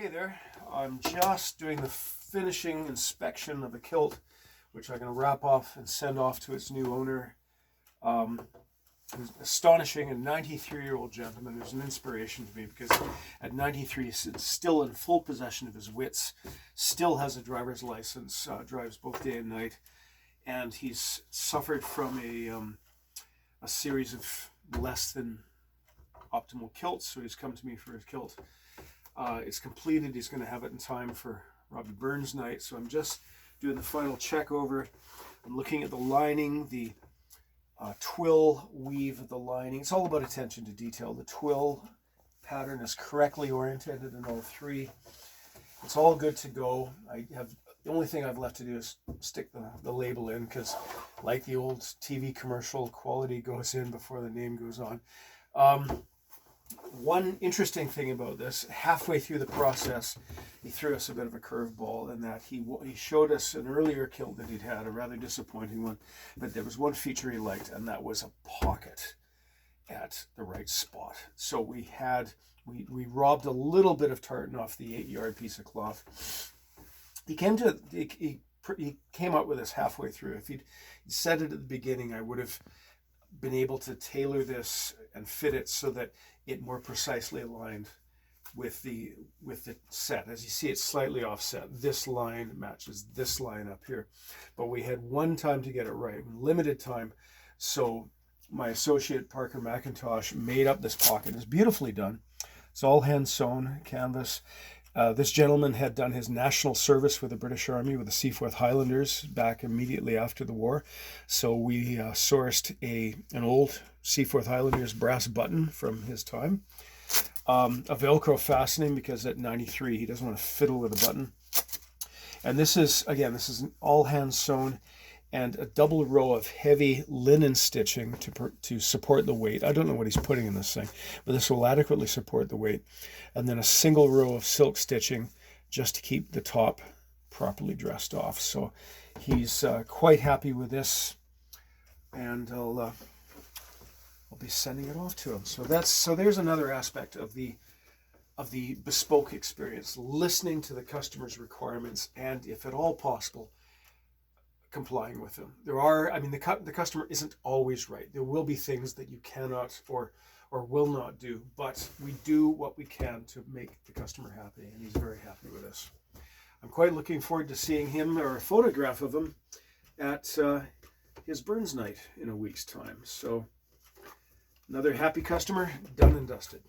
Hey there, I'm just doing the finishing inspection of the kilt, which I'm going to wrap off and send off to its new owner. Who's astonishing, a 93-year-old gentleman who's an inspiration to me because at 93 he's still in full possession of his wits, still has a driver's license, drives both day and night, and he's suffered from a series of less than optimal kilts, so he's come to me for his kilt. It's completed. He's going to have it in time for Robbie Burns night. So I'm just doing the final check over. I'm looking at the lining, the twill weave of the lining. It's all about attention to detail. The twill pattern is correctly oriented in all three. It's all good to go. The only thing I've left to do is stick the label in because, like the old TV commercial, quality goes in before the name goes on. One interesting thing about this, halfway through the process, he threw us a bit of a curveball in that he showed us an earlier kilt that he'd had, a rather disappointing one, but there was one feature he liked, and that was a pocket at the right spot. So we robbed a little bit of tartan off the 8-yard piece of cloth. He came up with this halfway through. If he'd said it at the beginning, I would have been able to tailor this and fit it so that it more precisely aligned with the set. As you see, it's slightly offset. This line matches this line up here, but we had one time to get it right, limited time. So my associate Parker McIntosh made up this pocket. It's beautifully done. It's all hand sewn canvas. This gentleman had done his national service with the British Army with the Seaforth Highlanders back immediately after the war. So we sourced an old Seaforth Highlanders brass button from his time. A Velcro fastening because at 93 he doesn't want to fiddle with a button. And this is an all hand sewn and a double row of heavy linen stitching to support the weight. I don't know what he's putting in this thing, but this will adequately support the weight. And then a single row of silk stitching just to keep the top properly dressed off. So he's quite happy with this, and I'll be sending it off to him. So there's another aspect of the bespoke experience, listening to the customer's requirements, and if at all possible, complying with them. The customer isn't always right. There will be things that you cannot or will not do, but we do what we can to make the customer happy, and he's very happy with us. I'm quite looking forward to seeing him, or a photograph of him, at his Burns night in a week's time. So another happy customer, done and dusted.